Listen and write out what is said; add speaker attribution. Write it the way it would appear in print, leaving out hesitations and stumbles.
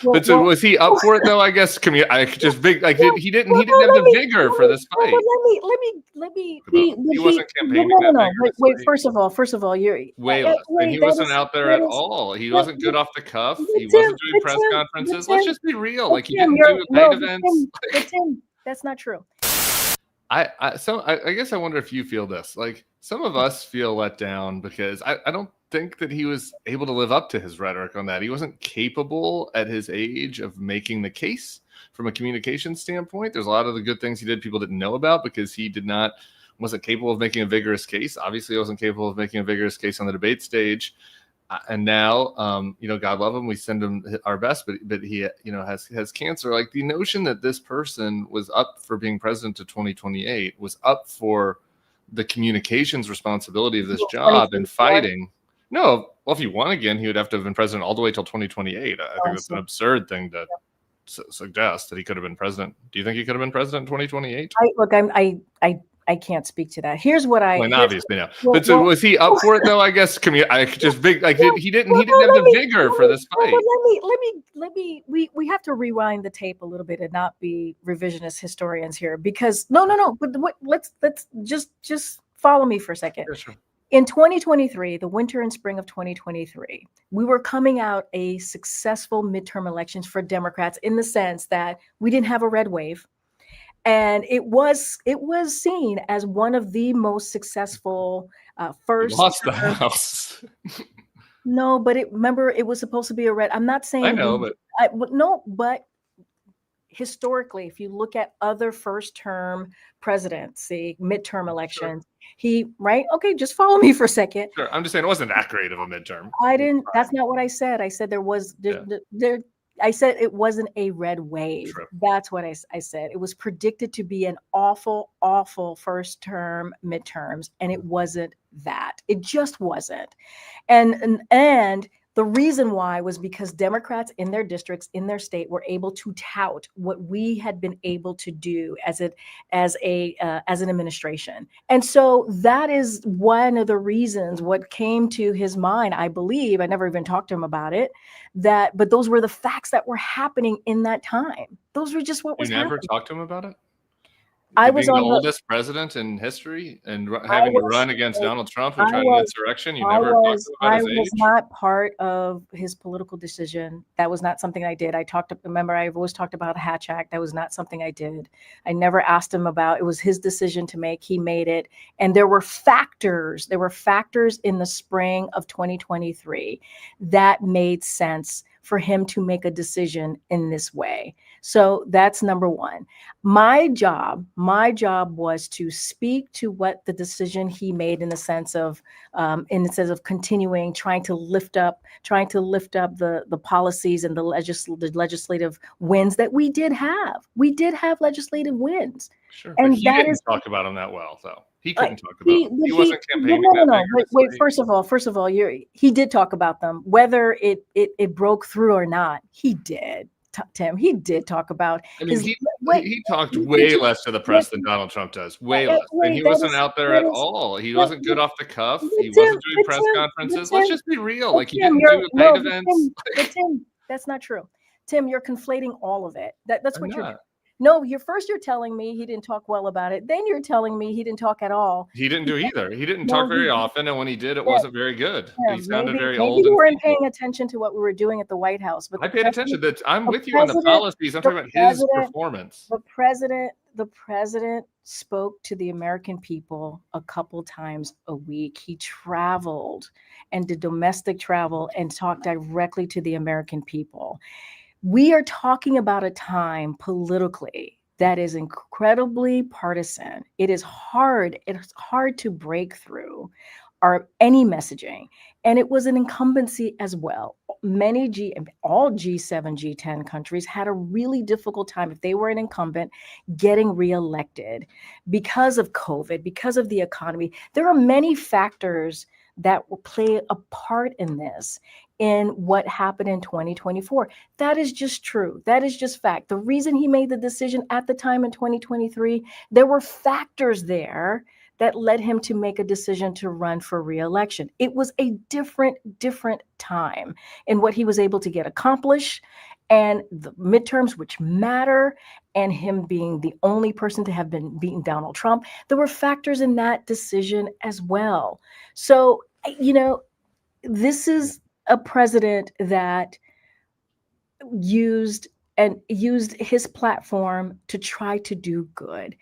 Speaker 1: Well,
Speaker 2: But so
Speaker 1: well,
Speaker 2: was he up for it though? I guess I just big like
Speaker 1: well,
Speaker 2: he didn't have
Speaker 1: let
Speaker 2: the
Speaker 1: me,
Speaker 2: vigor for this
Speaker 1: well, but
Speaker 2: fight.
Speaker 1: let me
Speaker 2: About
Speaker 1: be, but
Speaker 2: he wasn't
Speaker 1: well,
Speaker 2: campaigning
Speaker 1: no, no,
Speaker 2: that
Speaker 1: no, wait,
Speaker 2: vigorously.
Speaker 1: first of all, you're,
Speaker 2: Way less. And he
Speaker 1: wait,
Speaker 2: wasn't out there
Speaker 1: that
Speaker 2: at
Speaker 1: is,
Speaker 2: all. He
Speaker 1: but,
Speaker 2: wasn't good off the cuff. He
Speaker 1: Tim,
Speaker 2: wasn't doing press
Speaker 1: But
Speaker 2: conferences. Let's
Speaker 1: Tim,
Speaker 2: just be real. Like he
Speaker 1: Tim,
Speaker 2: didn't do debate events.
Speaker 1: Tim, that's not true.
Speaker 2: I guess I wonder if you feel this. Like some of us feel let down because I don't think that he was able to live up to his rhetoric on that. He wasn't capable at his age of making the case from a communication standpoint. There's a lot of the good things he did people didn't know about because he wasn't capable of making a vigorous case. Obviously, he wasn't capable of making a vigorous case on the debate stage. And now, God love him. We send him our best, but he, has cancer. Like the notion that this person was up for being president to 2028 was up for the communications responsibility of this job and fighting. No, well, if he won again, he would have to have been president all the way till 2028. I think that's an absurd thing to suggest that he could have been president. Do you think he could have been president in 2028?
Speaker 1: I can't speak to that. Here's what I.
Speaker 2: Well, obviously, no.
Speaker 1: Well,
Speaker 2: But so was he up for it though? I guess. He didn't have the vigor for this fight.
Speaker 1: Let me. We have to rewind the tape a little bit and not be revisionist historians here because no. But let's just follow me for a second.
Speaker 2: Yeah, sure.
Speaker 1: In 2023, the winter and spring of 2023, we were coming out a successful midterm elections for Democrats in the sense that we didn't have a red wave. And it was seen as one of the most successful first.
Speaker 2: He lost the House.
Speaker 1: No, but remember, it was supposed to be a red. I'm not saying.
Speaker 2: I know,
Speaker 1: but historically, if you look at other first-term presidents, the midterm elections, okay, just follow me for a second.
Speaker 2: Sure, I'm just saying it wasn't that great of a midterm.
Speaker 1: I didn't. That's not what I said. I said there was there. I said it wasn't a red wave.
Speaker 2: True.
Speaker 1: That's what I said. It was predicted to be an awful, awful first term midterms, and it wasn't that. It just wasn't. And the reason why was because Democrats in their districts, in their state, were able to tout what we had been able to do as an administration. And so that is one of the reasons what came to his mind, I believe. I never even talked to him about it. But those were the facts that were happening in that time. Those were just what was happening.
Speaker 2: You never talked to him about it?
Speaker 1: I was
Speaker 2: being the oldest president in history and having to run against Donald Trump and trying to insurrection. You never talked to him about his age?
Speaker 1: I was not part of his political decision. That was not something I did. Remember, I've always talked about a Hatch Act. That was not something I did. I never asked him about. It was his decision to make. He made it. And there were factors. There were factors in the spring of 2023 that made sense for him to make a decision in this way. So that's number one. My job was to speak to what the decision he made in the sense of continuing, trying to lift up the policies and the legislative wins that we did have. We did have legislative wins.
Speaker 2: Sure, and he didn't talk about them that well, though. He couldn't talk about them. He wasn't campaigning.
Speaker 1: No. Wait. First of all, he did talk about them. Whether it broke through or not, he did. Tim, he did talk about.
Speaker 2: He talked way less to the press than Donald Trump does. Way less. And he wasn't out there at all. He wasn't good off the cuff. He wasn't doing press conferences. Let's just be real. Like he didn't do debate events.
Speaker 1: Tim, that's not true. Tim, you're conflating all of it. That's what you're doing. No, you're telling me he didn't talk well about it. Then you're telling me he didn't talk at all.
Speaker 2: He didn't do either. He didn't talk very often, and when he did, it wasn't very good. He sounded very old.
Speaker 1: Maybe you weren't paying attention to what we were doing at the White House. But
Speaker 2: I paid attention. I'm with you on the policies. I'm talking about his performance.
Speaker 1: The president spoke to the American people a couple times a week. He traveled and did domestic travel and talked directly to the American people. We are talking about a time politically that is incredibly partisan. It is hard. It's hard to break through any messaging. And it was an incumbency as well. All G7, G10 countries had a really difficult time if they were an incumbent getting reelected because of COVID, because of the economy. There are many factors that will play a part in this, in what happened in 2024. That is just true. That is just fact. The reason he made the decision at the time in 2023, there were factors there that led him to make a decision to run for re-election. It was a different time in what he was able to get accomplished and the midterms, which matter, and him being the only person to have been beaten Donald Trump, there were factors in that decision as well. So, this is a president that used his platform to try to do good.